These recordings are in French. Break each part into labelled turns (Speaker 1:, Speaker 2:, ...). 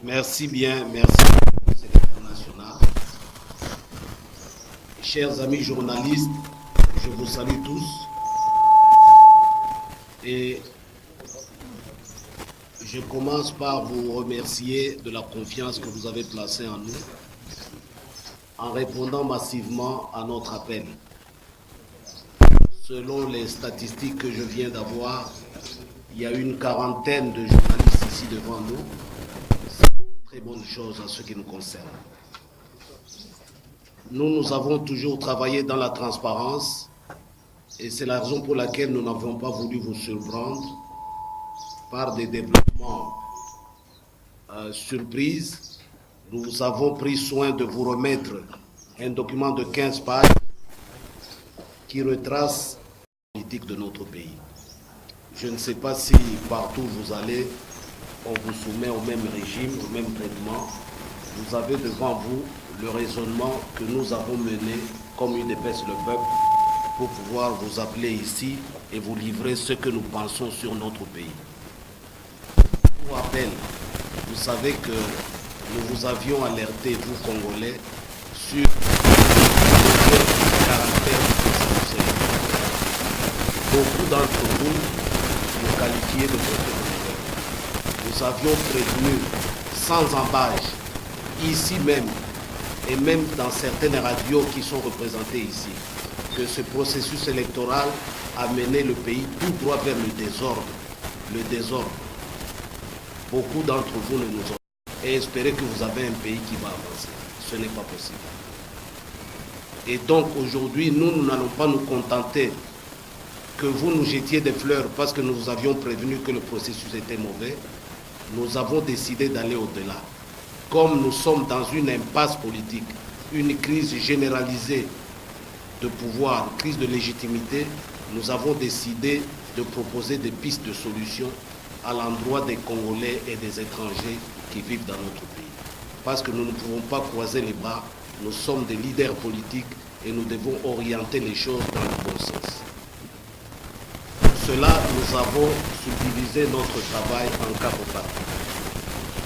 Speaker 1: Merci bien, merci international. Chers amis journalistes, je vous salue tous et je commence par vous remercier de la confiance que vous avez placée en nous en répondant massivement à notre appel. Selon les statistiques que je viens d'avoir, il y a une quarantaine de journalistes ici devant nous. C'est une très bonne chose en ce qui nous concerne. Nous avons toujours travaillé dans la transparence et c'est la raison pour laquelle nous n'avons pas voulu vous surprendre par des développements surprises. Nous avons pris soin de vous remettre un document de 15 pages qui retrace la politique de notre pays. Je ne sais pas si partout où vous allez, on vous soumet au même régime, au même traitement. Vous avez devant vous le raisonnement que nous avons mené comme une épaisse le peuple pour pouvoir vous appeler ici et vous livrer ce que nous pensons sur notre pays. Pour rappel, vous savez que nous vous avions alerté, vous Congolais, sur le caractère du processus électoral. Beaucoup d'entre vous nous qualifiez de voter. Nous avions prévenu sans embâche, ici même, et même dans certaines radios qui sont représentées ici, que ce processus électoral a mené le pays tout droit vers le désordre. Le désordre. Beaucoup d'entre vous ne nous ont pas et espérez que vous avez un pays qui va avancer. Ce n'est pas possible. Et donc aujourd'hui, nous n'allons pas nous contenter que vous nous jetiez des fleurs parce que nous vous avions prévenu que le processus était mauvais. Nous avons décidé d'aller au-delà. Comme nous sommes dans une impasse politique, une crise généralisée de pouvoir, une crise de légitimité, nous avons décidé de proposer des pistes de solutions à l'endroit des Congolais et des étrangers qui vivent dans notre pays. Parce que nous ne pouvons pas croiser les bras, nous sommes des leaders politiques et nous devons orienter les choses dans le bon sens. Pour cela, nous avons subdivisé notre travail en 4 parties.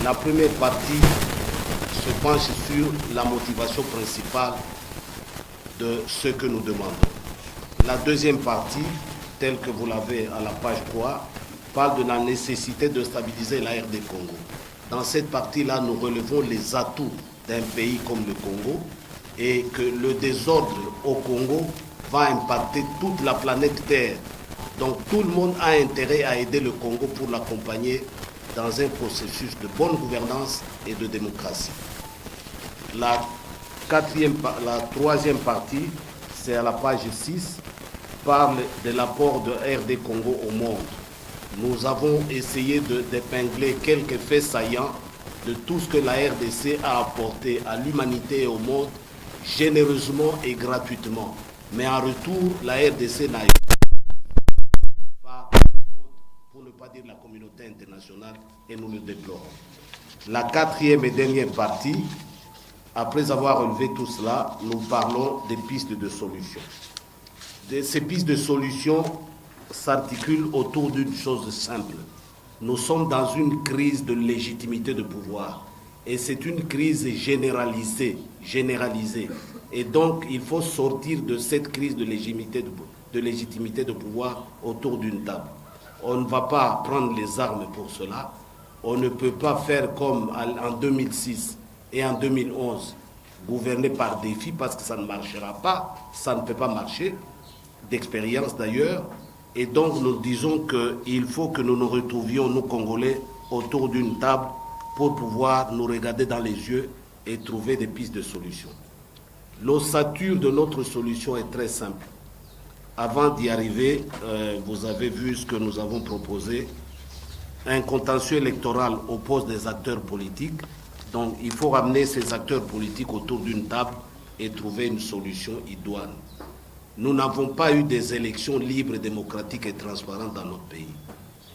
Speaker 1: La première partie se penche sur la motivation principale de ce que nous demandons. La deuxième partie, telle que vous l'avez à la page 3, parle de la nécessité de stabiliser la RD Congo. Dans cette partie-là, nous relevons les atouts d'un pays comme le Congo et que le désordre au Congo va impacter toute la planète Terre. Donc tout le monde a intérêt à aider le Congo pour l'accompagner dans un processus de bonne gouvernance et de démocratie. La troisième partie, c'est à la page 6, parle de l'apport de RD Congo au monde. Nous avons essayé d'épingler quelques faits saillants de tout ce que la RDC a apporté à l'humanité et au monde, généreusement et gratuitement. Mais en retour, la RDC n'a pas, pour ne pas dire la communauté internationale, et nous le déplorons. La quatrième et dernière partie, après avoir relevé tout cela, nous parlons des pistes de solutions. Ces pistes de solutions s'articulent autour d'une chose simple. Nous sommes dans une crise de légitimité de pouvoir. Et c'est une crise généralisée. Et donc, il faut sortir de cette crise de légitimité de pouvoir autour d'une table. On ne va pas prendre les armes pour cela. On ne peut pas faire comme en 2006 et en 2011, gouverner par défi parce que ça ne marchera pas, ça ne peut pas marcher, d'expérience d'ailleurs. Et donc nous disons qu'il faut que nous nous retrouvions, nous Congolais, autour d'une table pour pouvoir nous regarder dans les yeux et trouver des pistes de solutions. L'ossature de notre solution est très simple. Avant d'y arriver, vous avez vu ce que nous avons proposé. un contentieux électoral oppose des acteurs politiques. Donc il faut ramener ces acteurs politiques autour d'une table et trouver une solution idoine. Nous n'avons pas eu des élections libres, démocratiques et transparentes dans notre pays.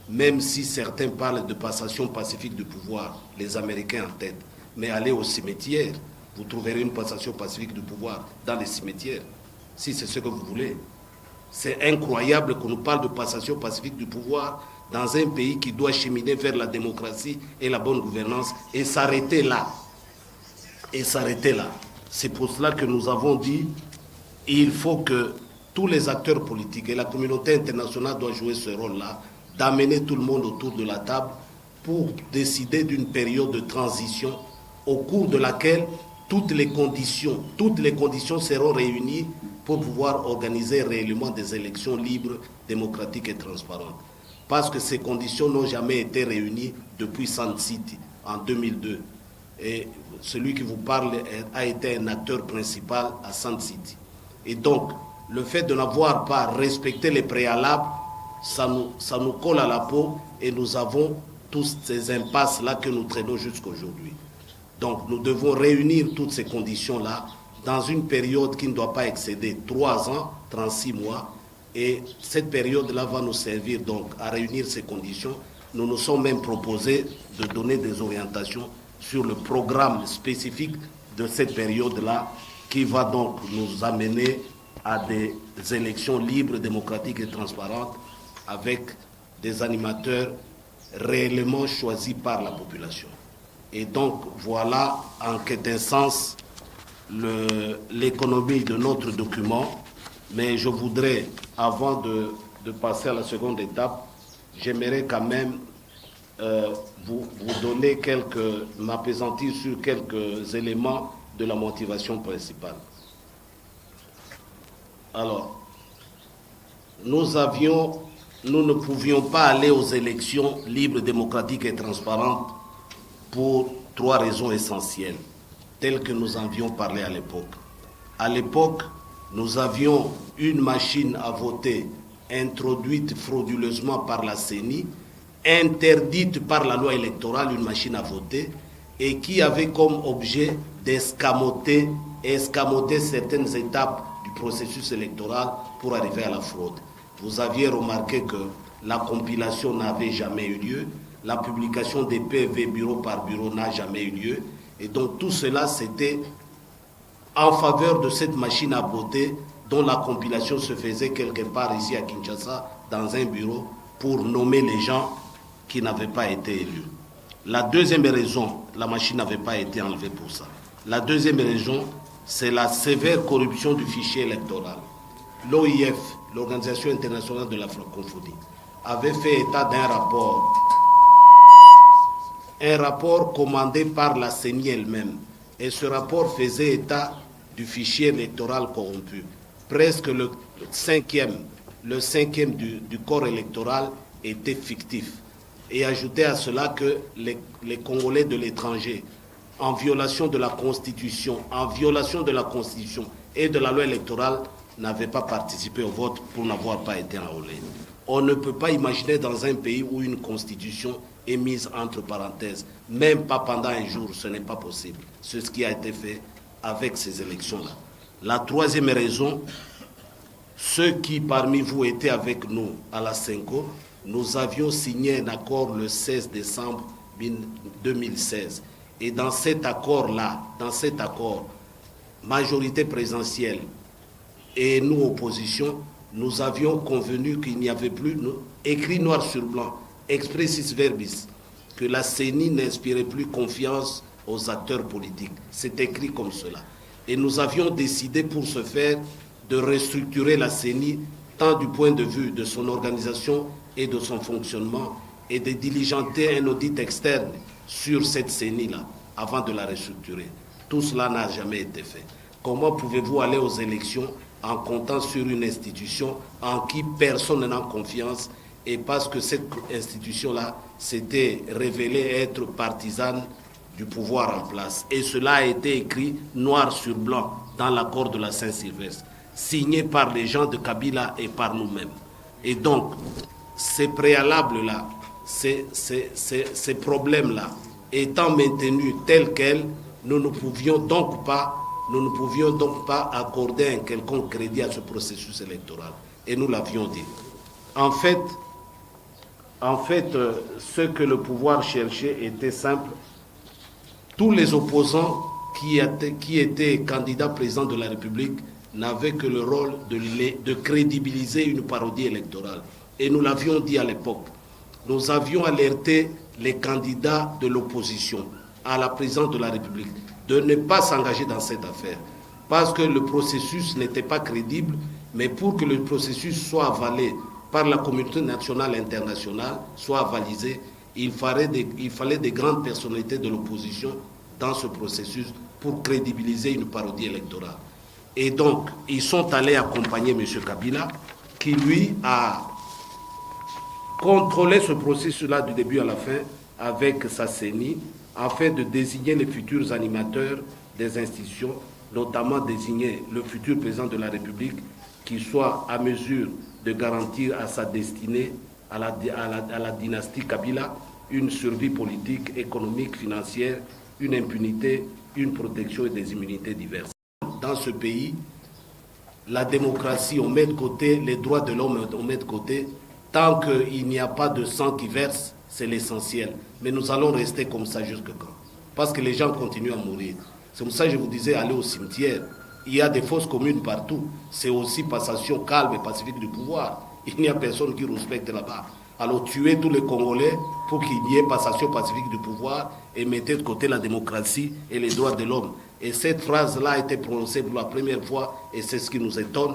Speaker 1: Même si certains parlent de passation pacifique du pouvoir, les Américains en tête, mais allez au cimetière, vous trouverez une passation pacifique du pouvoir dans les cimetières, si c'est ce que vous voulez. C'est incroyable qu'on nous parle de passation pacifique du pouvoir dans un pays qui doit cheminer vers la démocratie et la bonne gouvernance et s'arrêter là. Et s'arrêter là. C'est pour cela que nous avons dit il faut que tous les acteurs politiques et la communauté internationale doivent jouer ce rôle-là, d'amener tout le monde autour de la table pour décider d'une période de transition au cours de laquelle toutes les conditions seront réunies pour pouvoir organiser réellement des élections libres, démocratiques et transparentes. Parce que ces conditions n'ont jamais été réunies depuis Sun City en 2002. Et celui qui vous parle a été un acteur principal à Sun City. Et donc, le fait de n'avoir pas respecté les préalables, ça nous colle à la peau et nous avons tous ces impasses-là que nous traînons jusqu'à aujourd'hui. Donc, nous devons réunir toutes ces conditions-là dans une période qui ne doit pas excéder 3 ans, 36 mois. Et cette période-là va nous servir donc à réunir ces conditions. Nous nous sommes même proposés de donner des orientations sur le programme spécifique de cette période-là qui va donc nous amener à des élections libres, démocratiques et transparentes avec des animateurs réellement choisis par la population. Et donc voilà en quelque sens l'économie de notre document. Mais je voudrais, avant de passer à la seconde étape, j'aimerais quand même vous donner m'appesantir sur quelques éléments de la motivation principale. Alors, nous ne pouvions pas aller aux élections libres, démocratiques et transparentes pour 3 raisons essentielles, telles que nous en avions parlé à l'époque. À l'époque, nous avions une machine à voter introduite frauduleusement par la CENI, interdite par la loi électorale, une machine à voter, et qui avait comme objet d'escamoter certaines étapes du processus électoral pour arriver à la fraude. Vous aviez remarqué que la compilation n'avait jamais eu lieu, la publication des PV bureau par bureau n'a jamais eu lieu, et donc tout cela c'était en faveur de cette machine à voter dont la compilation se faisait quelque part ici à Kinshasa dans un bureau pour nommer les gens qui n'avaient pas été élus. La deuxième raison, la machine n'avait pas été enlevée pour ça. La deuxième raison, c'est la sévère corruption du fichier électoral. L'OIF, l'Organisation internationale de la francophonie, avait fait état d'un rapport commandé par la CENI elle-même. Et ce rapport faisait état du fichier électoral corrompu. Presque le cinquième du corps électoral était fictif. Et ajoutait à cela que les Congolais de l'étranger, en violation de la Constitution et de la loi électorale, n'avaient pas participé au vote pour n'avoir pas été enrôlés. On ne peut pas imaginer dans un pays où une Constitution est mise entre parenthèses, même pas pendant un jour, ce n'est pas possible. C'est ce qui a été fait avec ces élections-là. La troisième raison, ceux qui parmi vous étaient avec nous à la CENCO, nous avions signé un accord le 16 décembre 2016. Et dans cet accord-là, majorité présidentielle et nous, opposition, nous avions convenu qu'il n'y avait plus, écrit noir sur blanc, expressis verbis, que la CENI n'inspirait plus confiance aux acteurs politiques. C'est écrit comme cela. Et nous avions décidé pour ce faire de restructurer la CENI tant du point de vue de son organisation et de son fonctionnement et de diligenter un audit externe sur cette CENI-là avant de la restructurer. Tout cela n'a jamais été fait. Comment pouvez-vous aller aux élections en comptant sur une institution en qui personne n'a confiance et parce que cette institution-là s'était révélée être partisane du pouvoir en place. Et cela a été écrit noir sur blanc dans l'accord de la Saint-Sylvestre, signé par les gens de Kabila et par nous-mêmes. Et donc, ces préalables-là, ces problèmes-là étant maintenus tels quels, nous ne pouvions donc pas accorder un quelconque crédit à ce processus électoral. Et nous l'avions dit. En fait, ce que le pouvoir cherchait était simple. Tous les opposants qui étaient candidats présidents de la République n'avaient que le rôle de crédibiliser une parodie électorale. Et nous l'avions dit à l'époque. Nous avions alerté les candidats de l'opposition à la présidence de la République de ne pas s'engager dans cette affaire. Parce que le processus n'était pas crédible, mais pour que le processus soit avalé par la communauté nationale et internationale, soit avalisé, il fallait des grandes personnalités de l'opposition dans ce processus pour crédibiliser une parodie électorale. Et donc, ils sont allés accompagner M. Kabila, qui lui a contrôlé ce processus-là du début à la fin avec sa CENI, afin de désigner les futurs animateurs des institutions, notamment désigner le futur président de la République qui soit à mesure de garantir à sa destinée, à la dynastie Kabila, une survie politique, économique, financière, une impunité, une protection et des immunités diverses. Dans ce pays, la démocratie, on met de côté, les droits de l'homme, on met de côté. Tant qu'il n'y a pas de sang qui verse, c'est l'essentiel. Mais nous allons rester comme ça jusqu'à quand? Parce que les gens continuent à mourir. C'est pour ça que je vous disais, aller au cimetière. Il y a des fosses communes partout. C'est aussi passation calme et pacifique du pouvoir. Il n'y a personne qui respecte là-bas. Alors tuez tous les Congolais pour qu'il y ait passation pacifique du pouvoir et mettez de côté la démocratie et les droits de l'homme. Et cette phrase-là a été prononcée pour la première fois, et c'est ce qui nous étonne,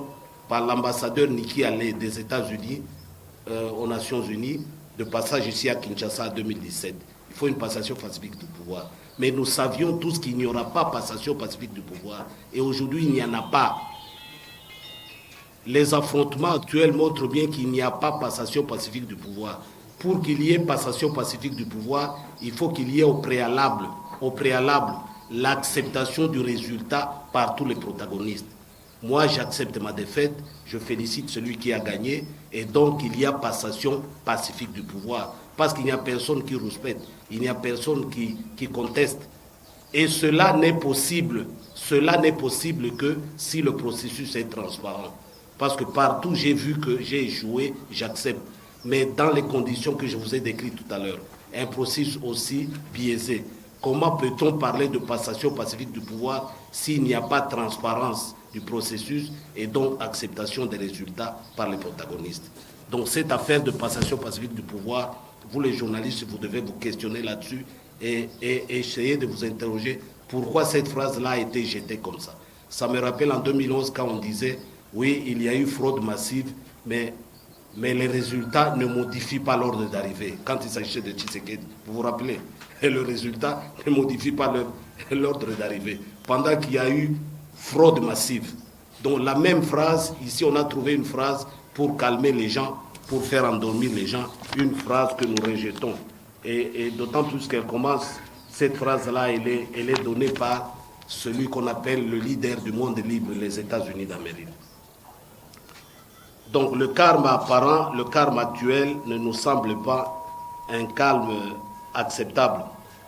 Speaker 1: par l'ambassadeur Nikki Haley des États-Unis aux Nations Unies, de passage ici à Kinshasa en 2017. Il faut une passation pacifique du pouvoir. Mais nous savions tous qu'il n'y aura pas passation pacifique du pouvoir. Et aujourd'hui, il n'y en a pas. Les affrontements actuels montrent bien qu'il n'y a pas passation pacifique du pouvoir. Pour qu'il y ait passation pacifique du pouvoir, il faut qu'il y ait au préalable l'acceptation du résultat par tous les protagonistes. Moi, j'accepte ma défaite, je félicite celui qui a gagné, et donc il y a passation pacifique du pouvoir. Parce qu'il n'y a personne qui respecte, il n'y a personne qui conteste. Et cela n'est possible que si le processus est transparent. Parce que partout j'ai vu que j'ai échoué, j'accepte. Mais dans les conditions que je vous ai décrites tout à l'heure, un processus aussi biaisé. Comment peut-on parler de passation pacifique du pouvoir s'il n'y a pas de transparence du processus et donc acceptation des résultats par les protagonistes? Donc cette affaire de passation pacifique du pouvoir, vous les journalistes, vous devez vous questionner là-dessus et essayer de vous interroger pourquoi cette phrase-là a été jetée comme ça. Ça me rappelle en 2011 quand on disait oui, il y a eu fraude massive, mais les résultats ne modifient pas l'ordre d'arrivée. Quand il s'agissait de Tshisekedi, vous vous rappelez, et le résultat ne modifie pas l'ordre d'arrivée. Pendant qu'il y a eu fraude massive. Donc la même phrase, ici on a trouvé une phrase pour calmer les gens, pour faire endormir les gens, une phrase que nous rejetons. Et d'autant plus qu'elle commence, cette phrase-là, elle est donnée par celui qu'on appelle le leader du monde libre, les États-Unis d'Amérique. Donc le karma apparent, le karma actuel ne nous semble pas un calme acceptable.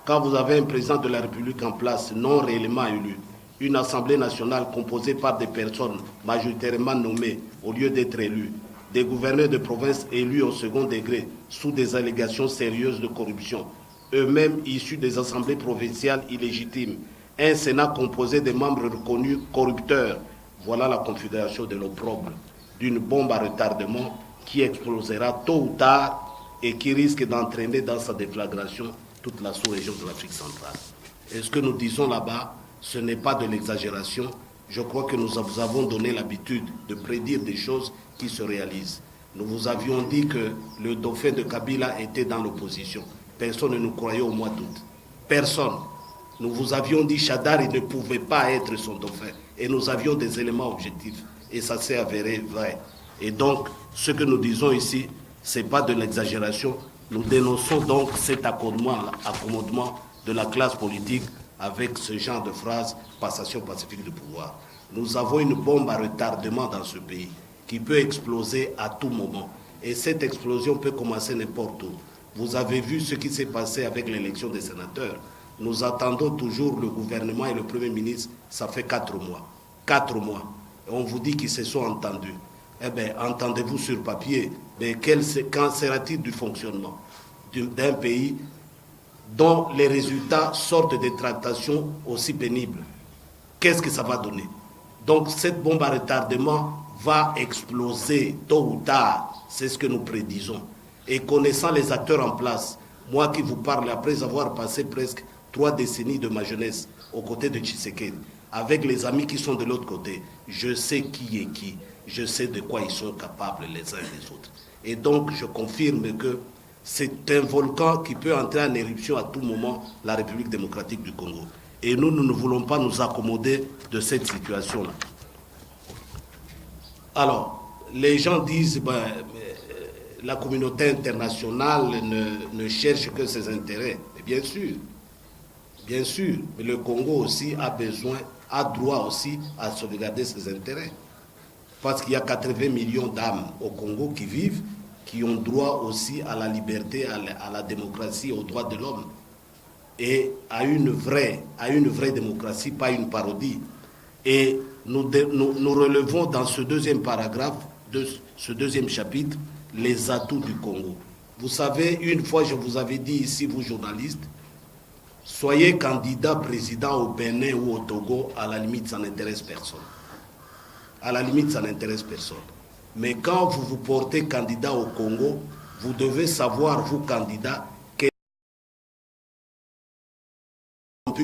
Speaker 1: Quand vous avez un président de la République en place non réellement élu, une assemblée nationale composée par des personnes majoritairement nommées au lieu d'être élues, des gouverneurs de province élus au second degré sous des allégations sérieuses de corruption, eux-mêmes issus des assemblées provinciales illégitimes, un Sénat composé de membres reconnus corrupteurs, voilà la configuration de l'opprobre d'une bombe à retardement qui explosera tôt ou tard et qui risque d'entraîner dans sa déflagration toute la sous-région de l'Afrique centrale. Et ce que nous disons là-bas, ce n'est pas de l'exagération. Je crois que nous vous avons donné l'habitude de prédire des choses qui se réalisent. Nous vous avions dit que le dauphin de Kabila était dans l'opposition. Personne ne nous croyait au mois d'août. Personne. Nous vous avions dit que Chadari ne pouvait pas être son dauphin. Et nous avions des éléments objectifs. Et ça s'est avéré vrai. Et donc, ce que nous disons ici, ce n'est pas de l'exagération. Nous dénonçons donc cet accommodement de la classe politique avec ce genre de phrase, passation pacifique du pouvoir. Nous avons une bombe à retardement dans ce pays qui peut exploser à tout moment. Et cette explosion peut commencer n'importe où. Vous avez vu ce qui s'est passé avec l'élection des sénateurs. Nous attendons toujours le gouvernement et le Premier ministre, ça fait 4 mois. 4 mois. Et on vous dit qu'ils se sont entendus. Eh bien, entendez-vous sur papier, mais quand sera-t-il du fonctionnement d'un pays dont les résultats sortent des tractations aussi pénibles? Qu'est-ce que ça va donner? Donc cette bombe à retardement va exploser tôt ou tard, c'est ce que nous prédisons. Et connaissant les acteurs en place, moi qui vous parle après avoir passé presque 3 décennies de ma jeunesse aux côtés de Tshisekedi, avec les amis qui sont de l'autre côté, je sais qui est qui, je sais de quoi ils sont capables les uns et les autres. Et donc je confirme que c'est un volcan qui peut entrer en éruption à tout moment, la République démocratique du Congo. Et nous ne voulons pas nous accommoder de cette situation-là. Alors, les gens disent, la communauté internationale ne cherche que ses intérêts. Et bien sûr, mais le Congo aussi a droit aussi à sauvegarder ses intérêts. Parce qu'il y a 80 millions d'âmes au Congo qui vivent, qui ont droit aussi à la liberté, à la démocratie, aux droits de l'homme. Et à une vraie démocratie, pas une parodie. Et nous relevons dans ce deuxième paragraphe, de ce deuxième chapitre, les atouts du Congo. Vous savez, une fois je vous avais dit ici, vous journalistes, soyez candidat président au Bénin ou au Togo, à la limite ça n'intéresse personne. À la limite ça n'intéresse personne. Mais quand vous vous portez candidat au Congo, vous devez savoir, vous candidats,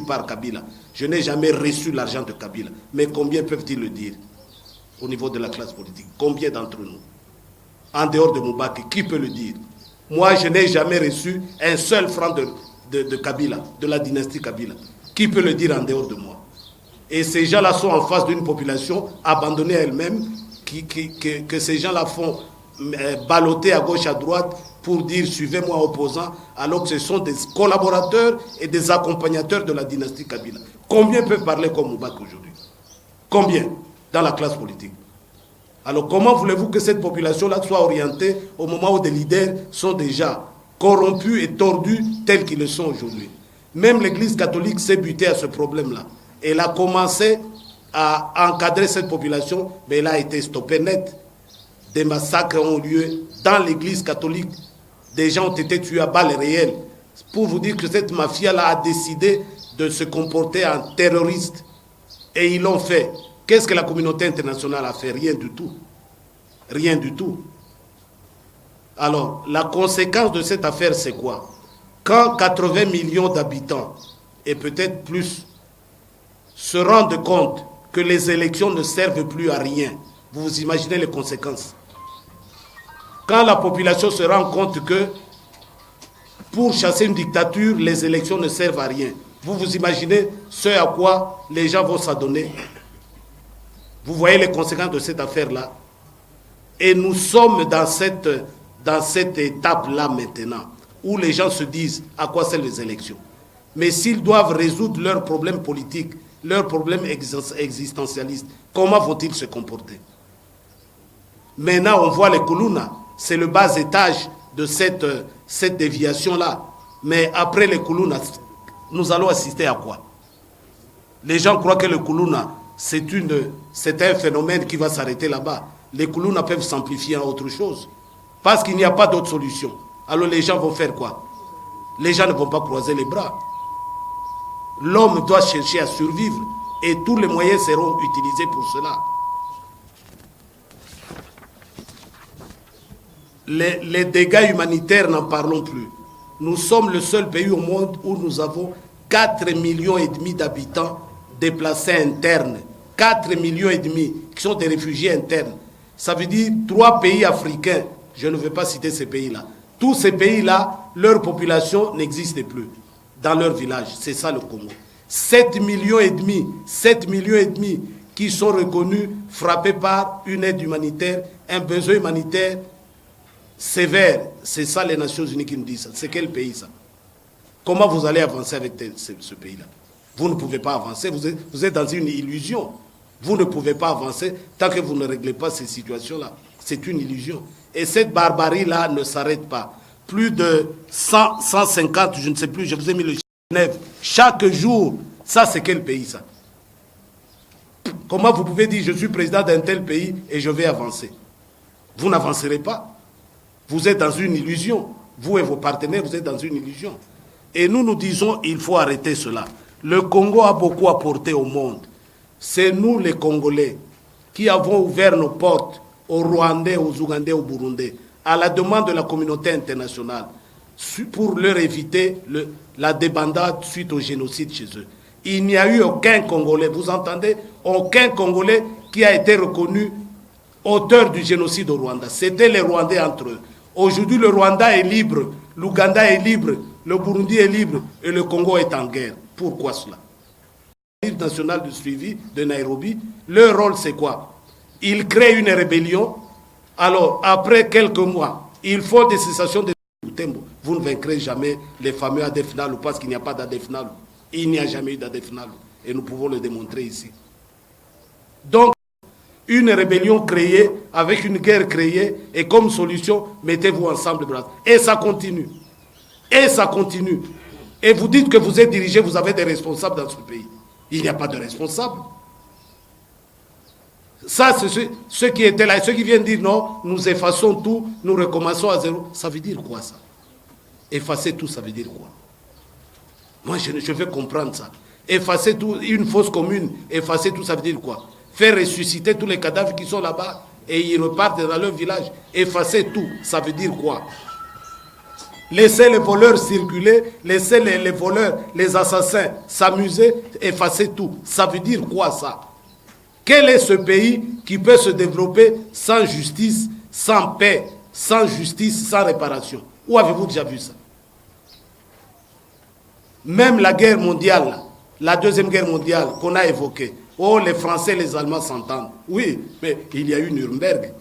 Speaker 1: par Kabila. Je n'ai jamais reçu l'argent de Kabila. Mais combien peuvent-ils le dire au niveau de la classe politique? Combien d'entre nous? En dehors de Moubaki, qui peut le dire? Moi, je n'ai jamais reçu un seul franc de Kabila, de la dynastie Kabila. Qui peut le dire en dehors de moi? Et ces gens-là sont en face d'une population abandonnée à elle-même, que ces gens-là font balloter à gauche, à droite, pour dire suivez-moi opposant, alors que ce sont des collaborateurs et des accompagnateurs de la dynastie Kabila. Combien peuvent parler comme Moubaki aujourd'hui? Combien dans la classe politique? Alors comment voulez-vous que cette population-là soit orientée au moment où des leaders sont déjà corrompus et tordus tels qu'ils le sont aujourd'hui? Même l'Église catholique s'est butée à ce problème-là. Elle a commencé à encadrer cette population, mais elle a été stoppée net. Des massacres ont eu lieu dans l'Église catholique. Des gens ont été tués à balles réelles. Pour vous dire que cette mafia-là a décidé de se comporter en terroriste. Et ils l'ont fait. Qu'est-ce que la communauté internationale a fait? Rien du tout. Rien du tout. Alors, la conséquence de cette affaire, c'est quoi? Quand 80 millions d'habitants, et peut-être plus, se rendent compte que les élections ne servent plus à rien, vous imaginez les conséquences? Quand la population se rend compte que pour chasser une dictature, les élections ne servent à rien, vous imaginez ce à quoi les gens vont s'adonner? Vous voyez les conséquences de cette affaire-là? Et nous sommes dans cette étape-là maintenant, où les gens se disent à quoi servent les élections. Mais s'ils doivent résoudre leurs problèmes politiques, leurs problèmes existentialistes, comment vont-ils se comporter? Maintenant, on voit les Kuluna. C'est le bas étage de cette déviation-là. Mais après les Kuluna, nous allons assister à quoi? Les gens croient que le Kuluna, c'est un phénomène qui va s'arrêter là-bas. Les Kuluna peuvent s'amplifier en autre chose. Parce qu'il n'y a pas d'autre solution. Alors les gens vont faire quoi? Les gens ne vont pas croiser les bras. L'homme doit chercher à survivre. Et tous les moyens seront utilisés pour cela. Les dégâts humanitaires, n'en parlons plus. Nous sommes le seul pays au monde où nous avons 4,5 millions d'habitants déplacés internes. 4,5 millions qui sont des réfugiés internes. Ça veut dire 3 pays africains. Je ne vais pas citer ces pays-là. Tous ces pays-là, leur population n'existe plus dans leur village. C'est ça le Congo. 7,5 millions qui sont reconnus, frappés par une aide humanitaire, un besoin humanitaire sévère. C'est ça les Nations Unies qui nous disent ça. C'est quel pays ça? Comment vous allez avancer avec ce pays-là? Vous ne pouvez pas avancer, vous êtes dans une illusion. Vous ne pouvez pas avancer tant que vous ne réglez pas ces situations-là. C'est une illusion. Et cette barbarie-là ne s'arrête pas. plus de 100, 150, je ne sais plus, je vous ai mis le Genève, chaque jour. Ça, c'est quel pays, ça? Comment vous pouvez dire, je suis président d'un tel pays et je vais avancer? Vous n'avancerez pas. Vous êtes dans une illusion. Vous et vos partenaires, vous êtes dans une illusion. Et nous, nous disons, il faut arrêter cela. Le Congo a beaucoup apporté au monde. C'est nous, les Congolais, qui avons ouvert nos portes aux Rwandais, aux Ougandais, aux Burundais, à la demande de la communauté internationale, pour leur éviter la débandade suite au génocide chez eux. Il n'y a eu aucun Congolais, vous entendez, aucun Congolais qui a été reconnu auteur du génocide au Rwanda. C'était les Rwandais entre eux. Aujourd'hui, le Rwanda est libre, l'Ouganda est libre, le Burundi est libre et le Congo est en guerre. Pourquoi cela? Le Livre national de suivi de Nairobi, leur rôle c'est quoi? Ils créent une rébellion. Alors, après quelques mois, il faut des cessations de Tembo. Vous ne vaincrez jamais les fameux Adefnalu parce qu'il n'y a pas d'Adefnalu. Il n'y a jamais eu d'Adefnalu. Et nous pouvons le démontrer ici. Donc, une rébellion créée, avec une guerre créée, et comme solution, mettez-vous ensemble, bras. Et ça continue. Et ça continue. Et vous dites que vous êtes dirigé, vous avez des responsables dans ce pays. Il n'y a pas de responsables. Ça, c'est ceux qui étaient là, ceux qui viennent dire non, nous effaçons tout, nous recommençons à zéro. Ça veut dire quoi, ça? Effacer tout, ça veut dire quoi? Moi, je veux comprendre ça. Effacer tout, une fosse commune, effacer tout, ça veut dire quoi? Faire ressusciter tous les cadavres qui sont là-bas et ils repartent dans leur village. Effacer tout, ça veut dire quoi? Laisser les voleurs circuler, laisser les voleurs, les assassins s'amuser, effacer tout. Ça veut dire quoi, ça? Quel est ce pays qui peut se développer sans justice, sans paix, sans justice, sans réparation? Où avez-vous déjà vu ça? Même la guerre mondiale, la deuxième guerre mondiale qu'on a évoquée, oh, les Français et les Allemands s'entendent. Oui, mais il y a eu Nuremberg.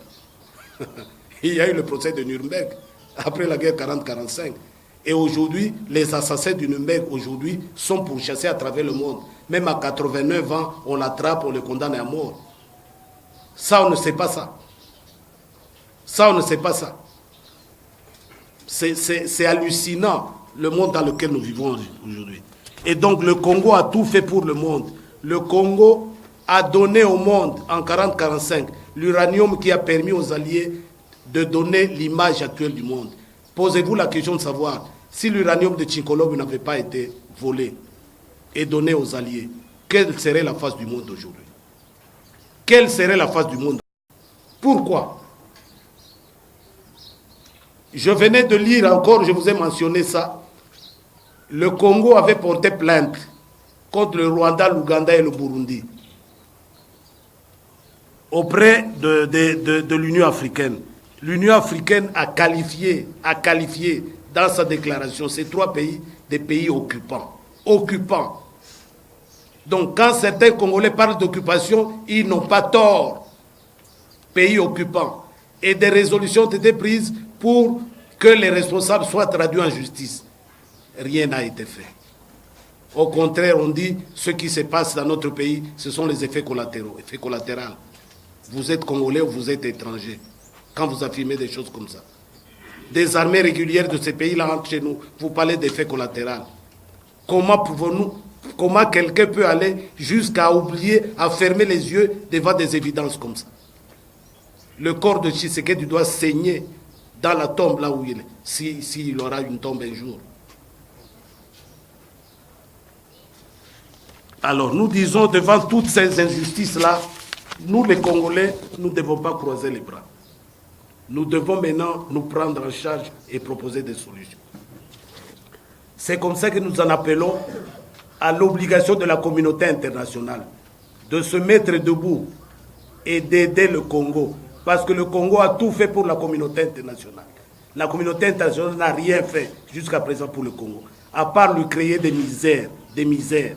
Speaker 1: Il y a eu le procès de Nuremberg après la guerre 40-45. Et aujourd'hui, les assassins du Nuremberg aujourd'hui sont pourchassés à travers le monde. Même à 89 ans, on l'attrape, on le condamne à mort. Ça, on ne sait pas ça. Ça, on ne sait pas ça. C'est hallucinant, le monde dans lequel nous vivons aujourd'hui. Et donc, le Congo a tout fait pour le monde. Le Congo a donné au monde, en 40-45, l'uranium qui a permis aux Alliés de donner l'image actuelle du monde. Posez-vous la question de savoir si l'uranium de Tchinkolov n'avait pas été volé et donné aux Alliés, quelle serait la face du monde aujourd'hui? Quelle serait la face du monde? Pourquoi? Je venais de lire encore, je vous ai mentionné ça, le Congo avait porté plainte contre le Rwanda, l'Ouganda et le Burundi auprès de l'Union africaine. L'Union africaine a qualifié dans sa déclaration ces trois pays des pays occupants. Occupants. Donc quand certains Congolais parlent d'occupation, ils n'ont pas tort. Pays occupants. Et des résolutions ont été prises pour que les responsables soient traduits en justice. Rien n'a été fait. Au contraire, on dit ce qui se passe dans notre pays, ce sont les effets collatéraux. Effets collatéraux. Vous êtes Congolais ou vous êtes étranger quand vous affirmez des choses comme ça. Des armées régulières de ces pays-là rentrent chez nous. Vous parlez d'effets collatéraux. Comment quelqu'un peut aller jusqu'à oublier, à fermer les yeux devant des évidences comme ça? Le corps de Tshisekedi doit saigner dans la tombe là où il est, s'il aura une tombe un jour. Alors nous disons devant toutes ces injustices-là, nous les Congolais, nous ne devons pas croiser les bras. Nous devons maintenant nous prendre en charge et proposer des solutions. C'est comme ça que nous en appelons à l'obligation de la communauté internationale de se mettre debout et d'aider le Congo. Parce que le Congo a tout fait pour la communauté internationale. La communauté internationale n'a rien fait jusqu'à présent pour le Congo, à part lui créer des misères, des misères.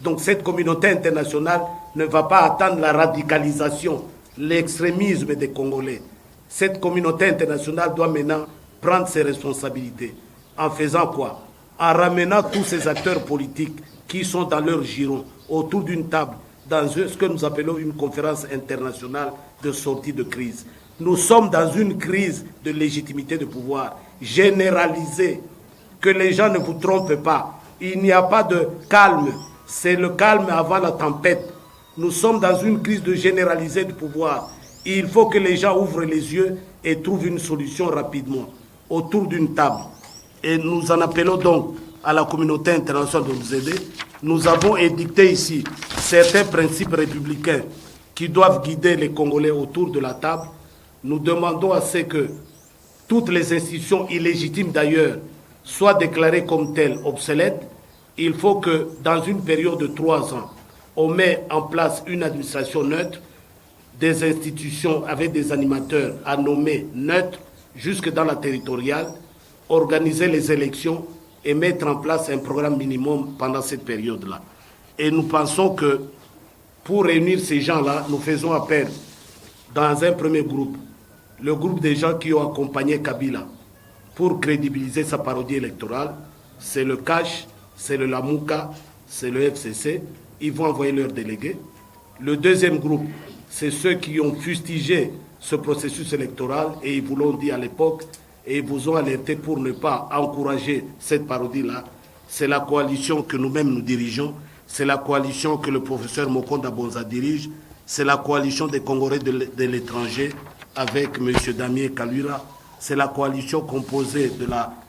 Speaker 1: Donc cette communauté internationale ne va pas attendre la radicalisation, l'extrémisme des Congolais. Cette communauté internationale doit maintenant prendre ses responsabilités. En faisant quoi? En ramenant tous ces acteurs politiques qui sont dans leur giron autour d'une table, dans ce que nous appelons une conférence internationale de sortie de crise. Nous sommes dans une crise de légitimité de pouvoir généralisée. Que les gens ne vous trompent pas. Il n'y a pas de calme. C'est le calme avant la tempête. Nous sommes dans une crise de généralisée du pouvoir. Il faut que les gens ouvrent les yeux et trouvent une solution rapidement autour d'une table. Et nous en appelons donc à la communauté internationale de nous aider. Nous avons édicté ici certains principes républicains qui doivent guider les Congolais autour de la table. Nous demandons à ce que toutes les institutions illégitimes d'ailleurs soient déclarées comme telles obsolètes. Il faut que dans une période de 3 ans, on met en place une administration neutre, des institutions avec des animateurs à nommer neutres jusque dans la territoriale, organiser les élections et mettre en place un programme minimum pendant cette période-là. Et nous pensons que pour réunir ces gens-là, nous faisons appel dans un premier groupe, le groupe des gens qui ont accompagné Kabila pour crédibiliser sa parodie électorale, c'est le CACH, c'est le Lamouka, c'est le FCC, ils vont envoyer leurs délégués. Le deuxième groupe, c'est ceux qui ont fustigé ce processus électoral et ils vous l'ont dit à l'époque et ils vous ont alerté pour ne pas encourager cette parodie-là. C'est la coalition que nous-mêmes nous dirigeons, c'est la coalition que le professeur Mokonda Bonza dirige, c'est la coalition des Congolais de l'étranger avec M. Damien Kalura, c'est la coalition composée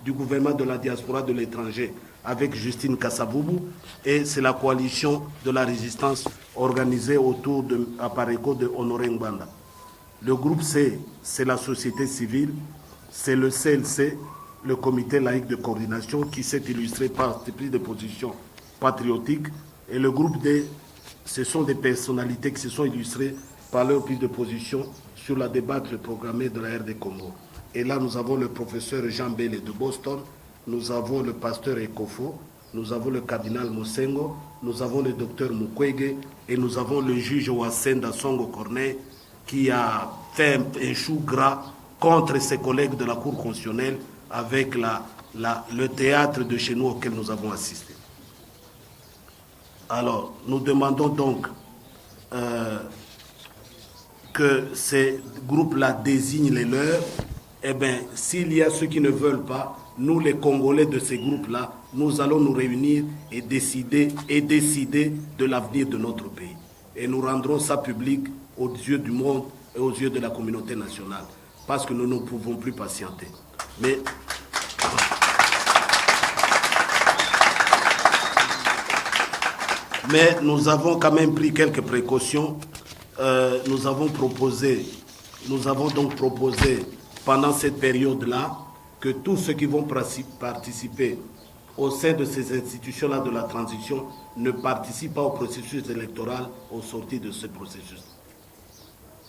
Speaker 1: du gouvernement de la diaspora de l'étranger avec Justine Kassaboubou, et c'est la coalition de la résistance organisée autour de Apareko de Honoré Ngbanda. Le groupe C, c'est la société civile, c'est le CLC, le comité laïque de coordination qui s'est illustré par des prises de position patriotiques, et le groupe D, ce sont des personnalités qui se sont illustrées par leur prise de position sur la débâcle programmée de la RD Congo. Et là, nous avons le professeur Jean Bélé de Boston, nous avons le pasteur Ekofo, nous avons le cardinal Mosengo, nous avons le docteur Mukwege et nous avons le juge Ouassenda Songo Corneille qui a fait un chou gras contre ses collègues de la Cour constitutionnelle avec le théâtre de chez nous auquel nous avons assisté. Alors, nous demandons donc que ces groupes-là désignent les leurs. Eh bien, s'il y a ceux qui ne veulent pas, nous, les Congolais de ces groupes-là, nous allons nous réunir et décider de l'avenir de notre pays. Et nous rendrons ça public aux yeux du monde et aux yeux de la communauté nationale, parce que nous ne pouvons plus patienter. Mais nous avons quand même pris quelques précautions. Nous avons donc proposé pendant cette période-là que tous ceux qui vont participer au sein de ces institutions-là de la transition ne participent pas au processus électoral au sortir de ce processus,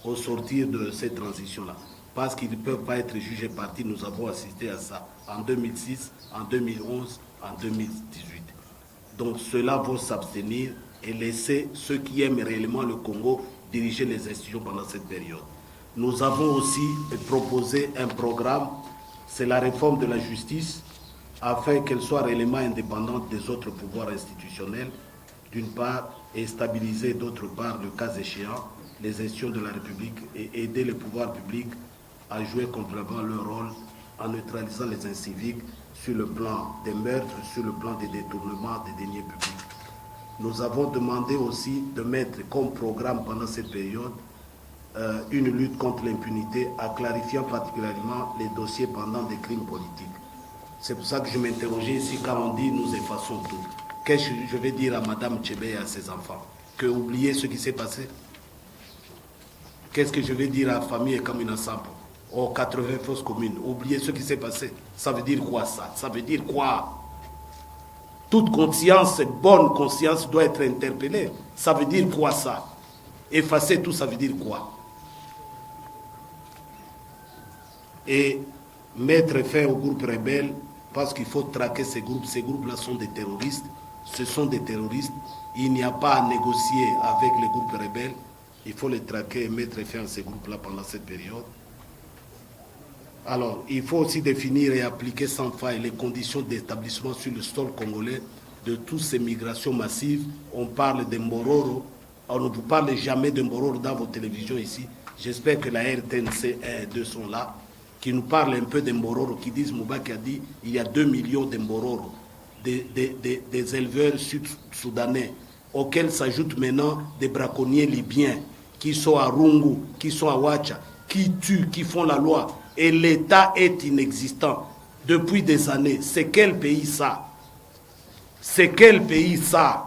Speaker 1: au sortir de cette transition-là. Parce qu'ils ne peuvent pas être jugés partis. Nous avons assisté à ça en 2006, en 2011, en 2018. Donc ceux-là vont s'abstenir et laisser ceux qui aiment réellement le Congo diriger les institutions pendant cette période. Nous avons aussi proposé un programme, c'est la réforme de la justice, afin qu'elle soit réellement indépendante des autres pouvoirs institutionnels, d'une part, et stabiliser d'autre part, le cas échéant, les institutions de la République et aider les pouvoirs publics à jouer complètement leur rôle en neutralisant les inciviques sur le plan des meurtres, sur le plan des détournements des deniers publics. Nous avons demandé aussi de mettre comme programme pendant cette période une lutte contre l'impunité, en clarifiant particulièrement les dossiers pendant des crimes politiques. C'est pour ça que je m'interrogeais ici quand on dit nous effaçons tout. Qu'est-ce que je vais dire à Mme Tchébé et à ses enfants? Que oublier ce qui s'est passé? Qu'est-ce que je vais dire à la famille Kamina Sampo, aux 80 fausses communes? Oublier ce qui s'est passé. Ça veut dire quoi ça? Ça veut dire quoi? Toute conscience, bonne conscience doit être interpellée. Ça veut dire quoi ça? Effacer tout, ça veut dire quoi? Et mettre fin aux groupes rebelles, parce qu'il faut traquer ces groupes. Ces groupes-là sont des terroristes. Ce sont des terroristes. Il n'y a pas à négocier avec les groupes rebelles. Il faut les traquer et mettre fin à ces groupes-là pendant cette période. Alors, il faut aussi définir et appliquer sans faille les conditions d'établissement sur le sol congolais de toutes ces migrations massives. On parle de Mbororo. On ne vous parle jamais de Mbororo dans vos télévisions ici. J'espère que la RTNC 1 et 2 sont là. qui nous parlent un peu d'Embororo, qui disent, Moubaki a dit, il y a 2 millions d'Embororo, des éleveurs sud-soudanais, auxquels s'ajoutent maintenant des braconniers libyens, qui sont à Rungu, qui sont à Ouacha, qui tuent, qui font la loi. Et l'État est inexistant depuis des années. C'est quel pays ça? C'est quel pays ça?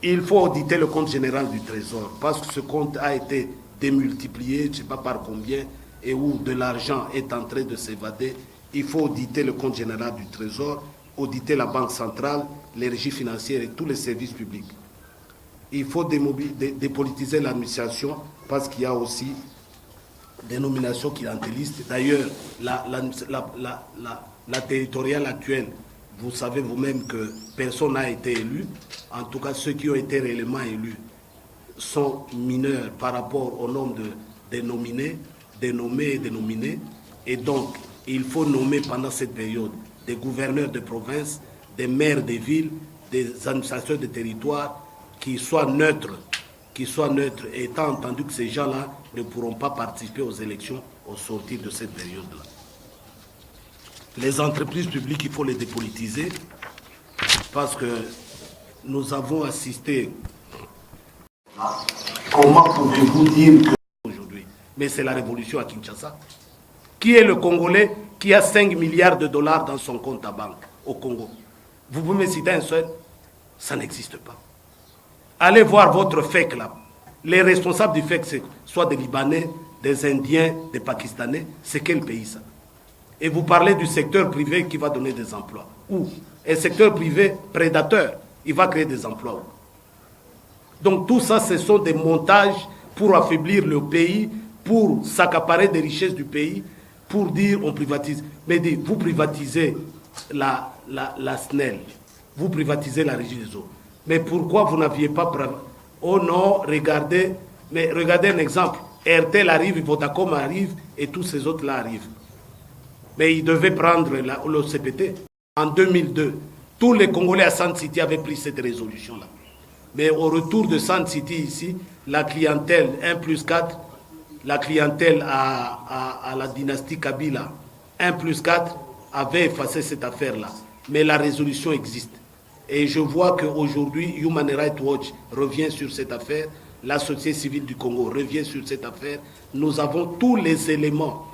Speaker 1: Il faut auditer le compte général du Trésor, parce que ce compte a été démultiplié, je ne sais pas par combien, et où de l'argent est en train de s'évader. Il faut auditer le compte général du Trésor, auditer la Banque centrale, les régies financières et tous les services publics. Il faut dépolitiser l'administration, parce qu'il y a aussi des nominations clientélistes. D'ailleurs, la territoriale actuelle, vous savez vous-même que personne n'a été élu. En tout cas, ceux qui ont été réellement élus sont mineurs par rapport au nombre des nominés, des nommés et des nominés. Et donc, il faut nommer pendant cette période des gouverneurs de province, des maires des villes, des administrateurs de territoire qui soient neutres, étant entendu que ces gens-là ne pourront pas participer aux élections au sortir de cette période-là. Les entreprises publiques, il faut les dépolitiser parce que nous avons assisté. Comment pouvez-vous dire que aujourd'hui? Mais c'est la révolution à Kinshasa. Qui est le Congolais qui a 5 milliards de dollars dans son compte à banque au Congo? Vous pouvez me citer un seul? Ça n'existe pas. Allez voir votre FEC là. Les responsables du FEC, c'est soit des Libanais, des Indiens, des Pakistanais. C'est quel pays ça? Et vous parlez du secteur privé qui va donner des emplois. Où? Un secteur privé prédateur, il va créer des emplois. Donc tout ça, ce sont des montages pour affaiblir le pays, pour s'accaparer des richesses du pays, pour dire on privatise. Mais vous privatisez la SNEL, vous privatisez la Régie des eaux. Mais pourquoi vous n'aviez pas... Oh non, regardez un exemple. RTL arrive, Vodacom arrive et tous ces autres-là arrivent. Mais ils devaient prendre le CPT. En 2002, tous les Congolais à Sand City avaient pris cette résolution-là. Mais au retour de Sand City ici, la clientèle 1+4, la clientèle à la dynastie Kabila 1+4 avait effacé cette affaire-là. Mais la résolution existe. Et je vois qu'aujourd'hui, Human Rights Watch revient sur cette affaire, la société civile du Congo revient sur cette affaire. Nous avons tous les éléments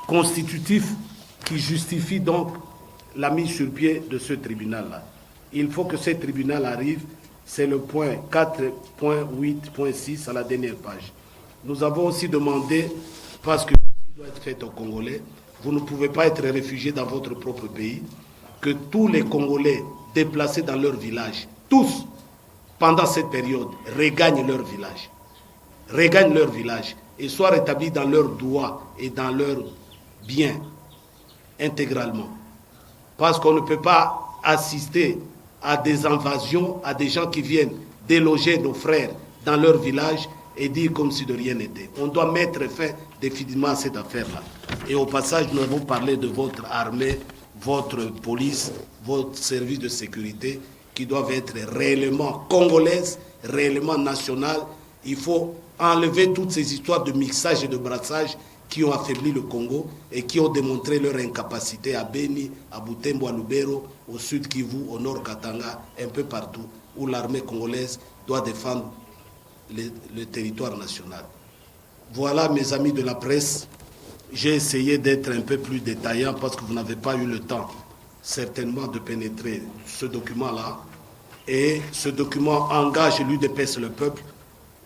Speaker 1: constitutifs qui justifient donc la mise sur pied de ce tribunal-là. Il faut que ce tribunal arrive, c'est le point 4.8.6 à la dernière page. Nous avons aussi demandé, parce que ce doit être fait aux Congolais, vous ne pouvez pas être réfugié dans votre propre pays, que tous les Congolais déplacés dans leur village, tous, pendant cette période, regagnent leur village, et soient rétablis dans leurs droits et dans leurs biens intégralement. Parce qu'on ne peut pas assister à des invasions, à des gens qui viennent déloger nos frères dans leur village et dire comme si de rien n'était. On doit mettre fin définitivement à cette affaire-là. Et au passage, nous avons parlé de votre armée, votre police, votre service de sécurité qui doivent être réellement congolaises, réellement nationales. Il faut enlever toutes ces histoires de mixage et de brassage qui ont affaibli le Congo et qui ont démontré leur incapacité à Beni, à Butembo, à Lubero, au sud Kivu, au nord Katanga, un peu partout, où l'armée congolaise doit défendre le territoire national. Voilà, mes amis de la presse, j'ai essayé d'être un peu plus détaillant parce que vous n'avez pas eu le temps, certainement, de pénétrer ce document-là. Et ce document engage l'UDPS, le peuple.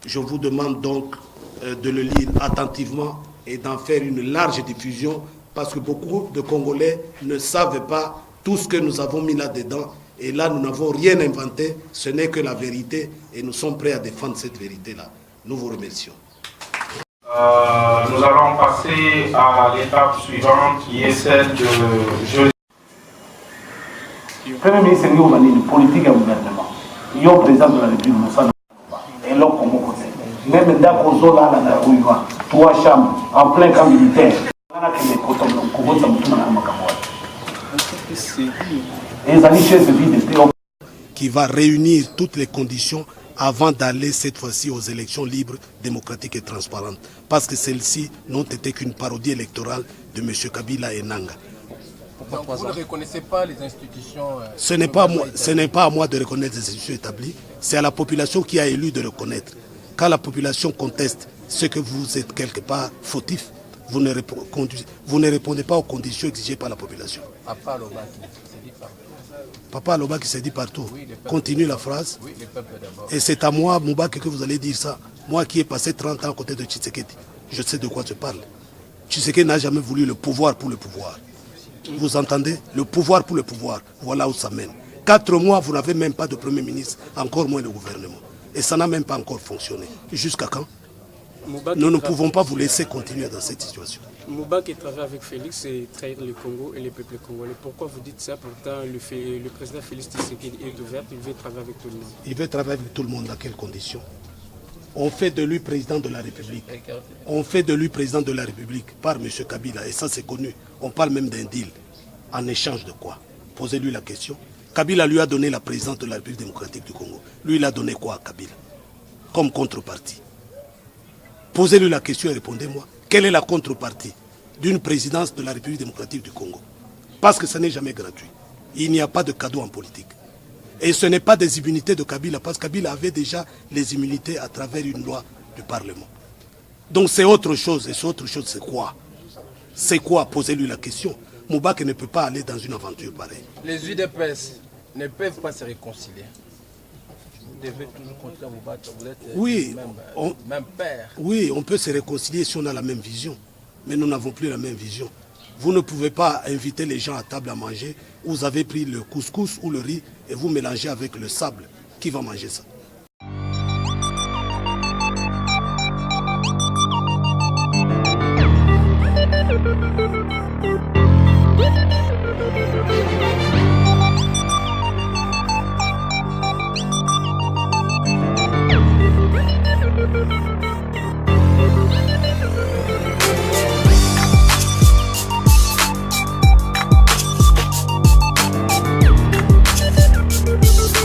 Speaker 1: Je vous demande donc de le lire attentivement et d'en faire une large diffusion parce que beaucoup de Congolais ne savent pas tout ce que nous avons mis là-dedans. Et là, nous n'avons rien inventé, ce n'est que la vérité et nous sommes prêts à défendre cette vérité-là. Nous vous remercions.
Speaker 2: Nous allons passer à l'étape suivante qui est celle de jeudi.
Speaker 3: Premier ministre, c'est une politique et gouvernement. Il y a un président de la République, Moussa et l'homme comme côté. Même dans le zone là, trois chambres en plein camp militaire.
Speaker 1: Qui va réunir toutes les conditions avant d'aller cette fois-ci aux élections libres, démocratiques et transparentes. Parce que celles-ci n'ont été qu'une parodie électorale de M. Kabila et Nanga.
Speaker 4: Donc vous ne reconnaissez pas les institutions
Speaker 1: Ce n'est pas à moi de reconnaître les institutions établies, c'est à la population qui a élu de reconnaître. Quand la population conteste ce que vous êtes quelque part fautif, vous ne répondez pas aux conditions exigées par la population.
Speaker 4: Papa Loba qui s'est dit partout.
Speaker 1: Papa Loba qui s'est dit partout. Oui, continue la phrase.
Speaker 4: Oui, le peuple d'abord.
Speaker 1: Et c'est à moi, Moubak, que vous allez dire ça. Moi qui ai passé 30 ans à côté de Tshisekedi, je sais de quoi je parle. Tshisekedi n'a jamais voulu le pouvoir pour le pouvoir. Vous entendez? Le pouvoir pour le pouvoir. Voilà où ça mène. 4 mois, vous n'avez même pas de Premier ministre, encore moins de gouvernement. Et ça n'a même pas encore fonctionné. Jusqu'à quand? Nous ne pouvons pas vous laisser continuer dans cette situation.
Speaker 5: Moubak qui travaille avec Félix, c'est trahir le Congo et le peuple congolais. Pourquoi vous dites ça? Pourtant, le président Félix Tshisekedi est ouvert, il veut travailler avec tout le monde.
Speaker 1: Il veut travailler avec tout le monde. Dans quelles conditions? On fait de lui président de la République. On fait de lui président de la République par M. Kabila. Et ça, c'est connu. On parle même d'un deal. En échange de quoi? Posez-lui la question. Kabila lui a donné la présidence de la République démocratique du Congo. Lui, il a donné quoi à Kabila comme contrepartie? Posez-lui la question et répondez-moi. Quelle est la contrepartie d'une présidence de la République démocratique du Congo? Parce que ce n'est jamais gratuit. Il n'y a pas de cadeau en politique. Et ce n'est pas des immunités de Kabila, parce que Kabila avait déjà les immunités à travers une loi du Parlement. Donc c'est autre chose. Et c'est autre chose, c'est quoi? C'est quoi? Posez-lui la question. Moubak ne peut pas aller dans une aventure pareille.
Speaker 4: Les UDPS ne peuvent pas se réconcilier. Vous devez toujours continuer à vous battre. Vous êtes
Speaker 1: oui,
Speaker 4: même père.
Speaker 1: Oui, on peut se réconcilier si on a la même vision. Mais nous n'avons plus la même vision. Vous ne pouvez pas inviter les gens à table à manger. Vous avez pris le couscous ou le riz et vous mélangez avec le sable. Qui va manger ça?